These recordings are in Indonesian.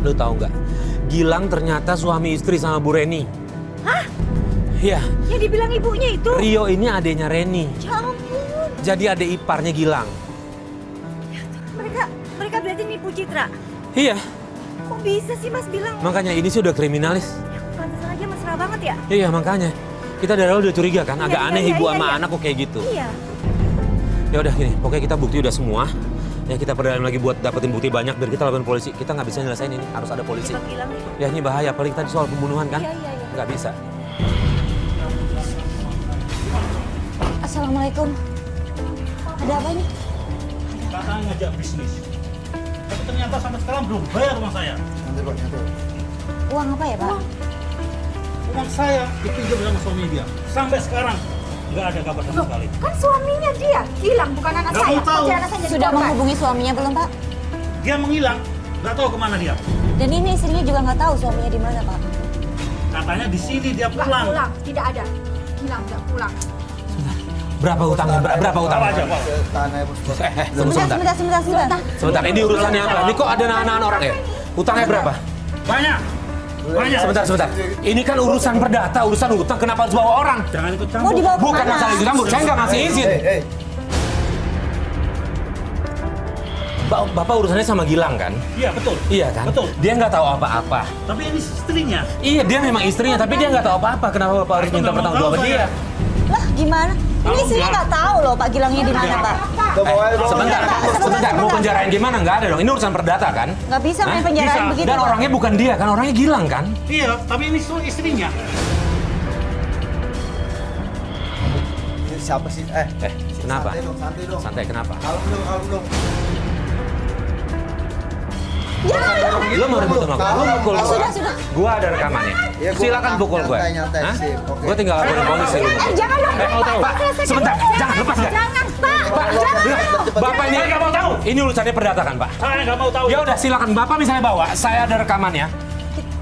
Lu tahu nggak? Gilang ternyata suami istri sama Bu Reni. Hah? Iya. Yang dibilang ibunya itu? Rio ini adiknya Reni. Ya ampun. Jadi adik iparnya Gilang. Mereka berarti nipu Citra. Iya. Kok bisa sih Mas bilang? Makanya ini sih udah kriminalis. Pantesan aja mesra banget ya? Iya makanya. Kita dari awal udah curiga kan, agak Iya, aneh iya, ibu iya, sama iya. anak kok kayak gitu. Iya. Ya udah gini, pokoknya kita bukti udah semua. Ya kita perdalam lagi buat dapetin bukti banyak biar kita laporin polisi. Kita nggak bisa nyelesain ini, harus ada polisi. Cepat Gilang nih. Ya ini bahaya, apalagi tadi soal pembunuhan kan? Iya, iya, iya. Nggak bisa. Assalamualaikum. Ada apa nih? Kakak ngajak bisnis. Tapi ternyata sampai sekarang belum bayar uang saya. Uang apa ya, Pak? Uang saya dipinjam sama suami dia. Sampai sekarang nggak ada kabar sama sekali. Kan suaminya dia, Gilang bukan anak Nggak saya. mau tahu. Kok jadi anak saya jadi Sudah korban? menghubungi suaminya belum, Pak? Dia menghilang, nggak tahu kemana dia. Dan ini istrinya juga nggak tahu suaminya di mana, Pak. Katanya di sini dia Nggak pulang. pulang, tidak ada. Gilang nggak pulang. Berapa utangnya? Berapa Bawa utangnya? aja, bawa. Sebentar. Sebentar, ini urusannya apa? Ini kok ada nama orang ya? Utangnya berapa? Banyak. Banyak. Sebentar. Ini kan urusan perdata, urusan utang. Kenapa harus bawa orang? Jangan ikut campur. Mau dibawa Bukan kemana? masalah itu campur, saya nggak ngasih izin. Bapak urusannya sama Gilang kan? Iya, betul. Iya kan? Betul. Dia nggak tahu apa-apa. Tapi ini istrinya. Iya, dia memang istrinya, tapi dia nggak tahu apa-apa. Kenapa Bapak harus Itu minta nggak mau pertanggungjawaban tahu dia? Lah, gimana? Ini Tahu istrinya nggak? nggak tahu loh, Pak Gilangnya di mana, Pak. Sebentar. Mau penjarain gimana? Nggak ada dong. Ini urusan perdata kan? Nggak bisa main Hah? penjaraan Bisa. begitu, Dan Pak. orangnya bukan dia kan? Orangnya Gilang kan? Iya, tapi ini istrinya. Siapa sih? Kenapa? Santai dong. Santai, kenapa? Kalem dong. Lo mau ribut sama gue? Lo mukul gue? Sudah. Gua ada rekamannya. Ya, gua Silakan pukul gue. nyantai, sip, oke. Gue tinggal laporin polisi. Jangan dong. Mau tahu? Pak, sebentar. Jangan, lepas ya. Jangan, Pak. Pak, Bapak ini nggak mau tahu. Ini urusannya perdata kan, Pak? Saya nggak mau tahu. Ya udah, silakan. Bapak misalnya bawa. Saya ada rekamannya.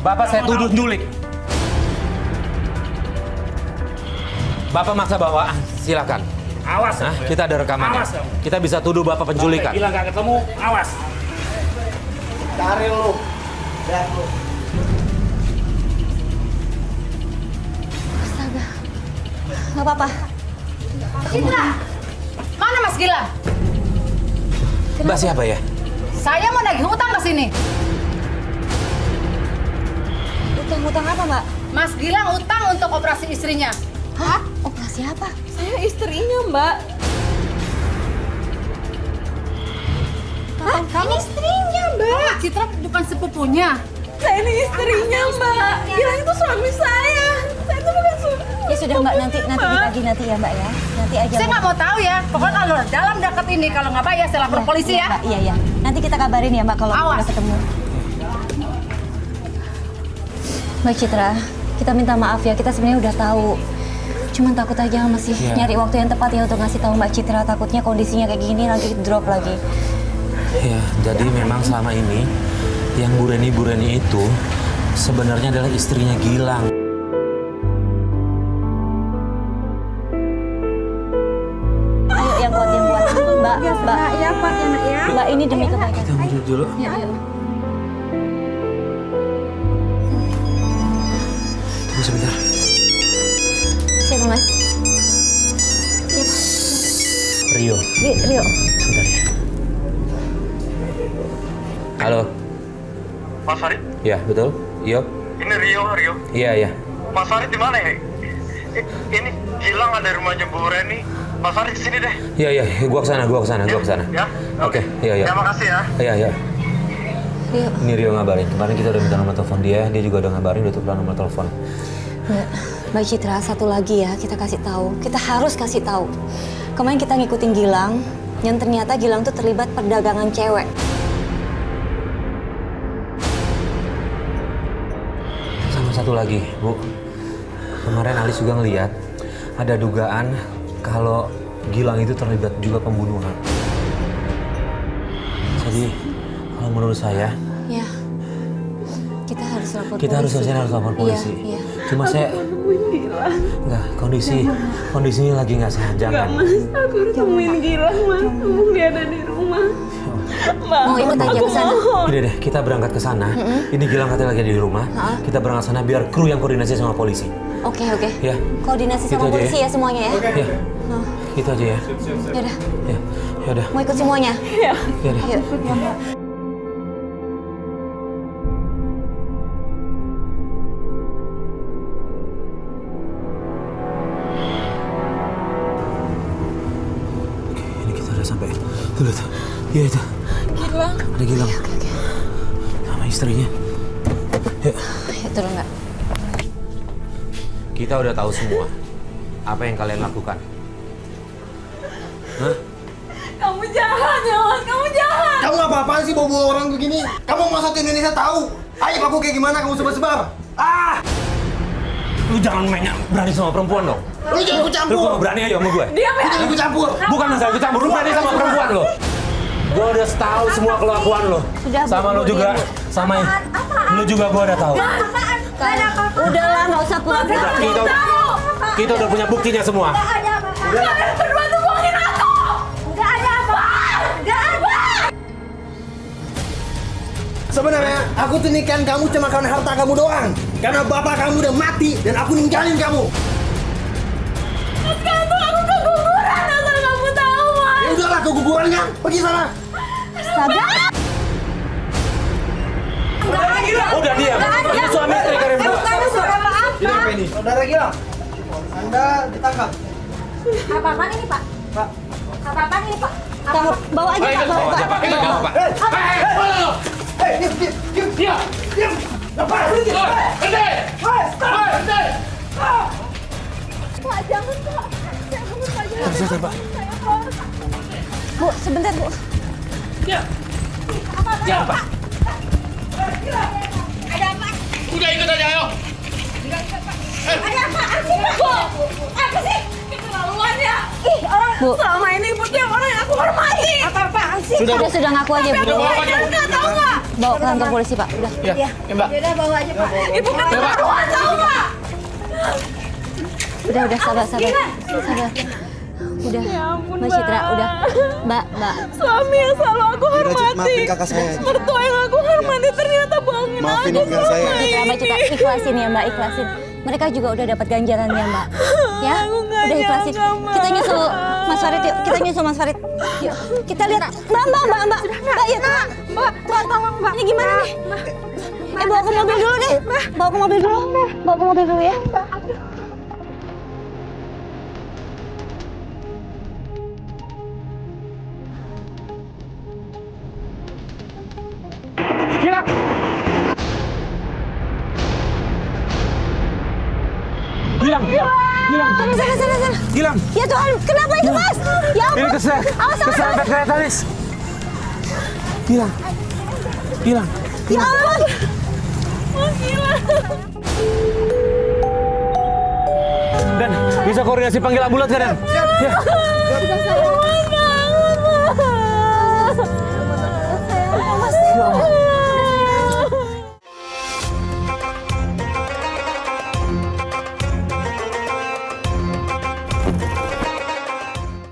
Bapak saya tuduh nyulik. Bapak maksa bawa. Silakan. Awas. Nah, kamu ya. kita ada rekamannya. Awas kamu. Kita bisa tuduh Bapak penculikan. Sampai Gilang nggak ketemu, awas. Cari lu. Lihat lu. Astaga. Nggak apa-apa. Citra, mana Mas Gilang? Mbak siapa ya? Saya mau nagih hutang ke sini. Utang-utang apa, Mbak? Mas Gilang utang untuk operasi istrinya. Hah? Operasi apa? Saya istrinya, Mbak. Hah? Kamu istrinya, Mbak. Citra bukan sepupunya. Saya ini istrinya, Mbak. Gilang itu suami saya. Saya itu bukan suami. Ya sudah, Mbak. Nanti dibagi nanti ya, Mbak ya. Nanti aja. Saya Mbak. nggak mau tahu ya. Pokoknya kalau dalam dekat ini kalau nggak bayar saya lapor Iya, polisi iya, ya. Mbak. Iya. Nanti kita kabarin ya, Mbak, kalau Awas. udah ketemu. Mbak Citra, kita minta maaf ya. Kita sebenarnya udah tahu. Cuman takut aja masih Iya. nyari waktu yang tepat ya untuk ngasih tahu Mbak Citra. Takutnya kondisinya kayak gini lagi drop lagi. Ya, jadi memang selama ini yang Bu Reni itu sebenarnya adalah istrinya Gilang. Ayo yang kuat. Mbak. Ya, Pak, ya, Nak, ya. Mbak, ini demi kebaikan. Kita duduk dulu. Ya, ayo. Tunggu sebentar. Siapa, Mas? Siap. Rio, Rio. sebentar ya. Halo. Mas Farid, Ya, betul. Yo. ini Rio. Iya. Mas Farid di mana ya? Ini Gilang ada rumahnya Bu Reni. Mas Farid kesini deh. Iya. Gua kesana. Ya. Oke, iya. Terima kasih ya. Iya. Rio. Ini Rio ngabarin. Kemarin kita udah minta nomor telepon dia juga udah ngabarin, udah tukeran nomor telepon. Mbak Citra, satu lagi ya, kita kasih tahu. Kita harus kasih tahu. Kemarin kita ngikutin Gilang, yang ternyata Gilang tuh terlibat perdagangan cewek. Sama satu lagi, Bu. Kemarin Alis juga ngeliat ada dugaan kalau Gilang itu terlibat juga pembunuhan. Jadi, kalau menurut saya, Ya, Kita harus lapor Kita harus polisi. harus lapor polisi. Iya. Cuma saya enggak, kondisinya lagi nggak sehat. Jangan. Aku harus temuin Gilang, Mas. Mumpung dia ada di rumah. Mbak, Mau ikut aja ke sana? Gini deh, kita berangkat ke sana. Ini Gilang katanya lagi di rumah. Kita berangkat sana biar kru yang koordinasi sama polisi. Oke. Ya. Koordinasi Gitu sama aja polisi ya semuanya ya. Ya. Gitu aja ya. Yaudah, Ya. Ya udah. mau ikut semuanya? Ya udah. Yuk. Ini kita udah sampai. Tuh lihat. Iya itu. Gilang. Ada Gilang. Sama istrinya. Ya. Ayo turun nggak? Kita udah tahu semua apa yang kalian lakukan. Hah? Kamu jahat ya, Mas. Kamu jahat. Kamu apa-apaan sih bawa orang begini? Kamu masa Indonesia tahu? Ayo aku kayak gimana kamu sebar-sebar? Ah! Lu jangan mainnya berani sama perempuan dong. Lu jangan ikut Lu campur. kalau berani aja sama gue. Diam Lu ya. jangan ikut campur. Bukan masalah ikut campur, lu berani sama perempuan lo. Gue udah tahu semua kelakuan lo. Sudah, Bu, Sama lo Bu, juga, diam, Bu. sama lu juga gue udah tahu. Udahlah, nggak usah pura-pura. Kita udah punya buktinya semua. Kalian berdua tuh bohongin aku. Nggak ada apa. Nggak ada. Sebenarnya aku tuh nikahin kamu cuma karena harta kamu doang. Karena bapak kamu udah mati dan aku ninggalin kamu. Sekarang tuh aku keguguran asal kamu tahu, Mas. Ya udahlah keguguran kan? Pergi sana. Astaga! Udah diam. Ini suami istri kalian berdua. Ini apa ini? Saudara Gilang, Anda ditangkap. Apa-apaan ini, Pak? Pak. Apa-apaan ini, Pak? Kamu bawa aja, Pak. Bawa, Bawa aja, Pak. Ini bawa, Pak. Hei, diam. Lepas. Pak, jangan, Pak. Jangan, Selesai, Pak. Bu, sebentar, Bu. Jangan, Pak. Udah ikut aja ayo. Apa sih? Keterlaluan ya. Bu, Selama ini ibu dia orang yang aku hormati. Apa-apaan sih? sudah ngaku aja, Bu. Nggak tahu nggak? Bawa ke kantor polisi, Pak. Udah. Yaudah, bawa aja, Pak. Ibu keterlaluan tahu nggak? Udah, sabar. Udah, Mbak Citra, udah. Mbak. Suami yang selalu aku hormati. maafin kakak saya. Mertua yang aku hormati ternyata bohongin Maafin aku kakak saya. Mbak Citra, ikhlasin ya, Mbak, ikhlasin. Mereka juga udah dapat ganjarannya, Mbak. Ya, Aku nggak udah ikhlasin. nyangka, Mbak. Kita nyusul Mas Farid yuk. Yuk, kita lihat. Mbak, yuk. Mbak, tolong, Mbak. Ini gimana nih? Bawa ke mobil dulu deh. Bawa ke mobil dulu ya. Gilang. Sana. Gilang. Ya Tuhan, kenapa itu, Mas? Ya ampun. Ini Awas, keserempet kereta, Nis. Gilang. Ya ampun. Dan bisa koordinasi panggil ambulans kan, Dan? Ya.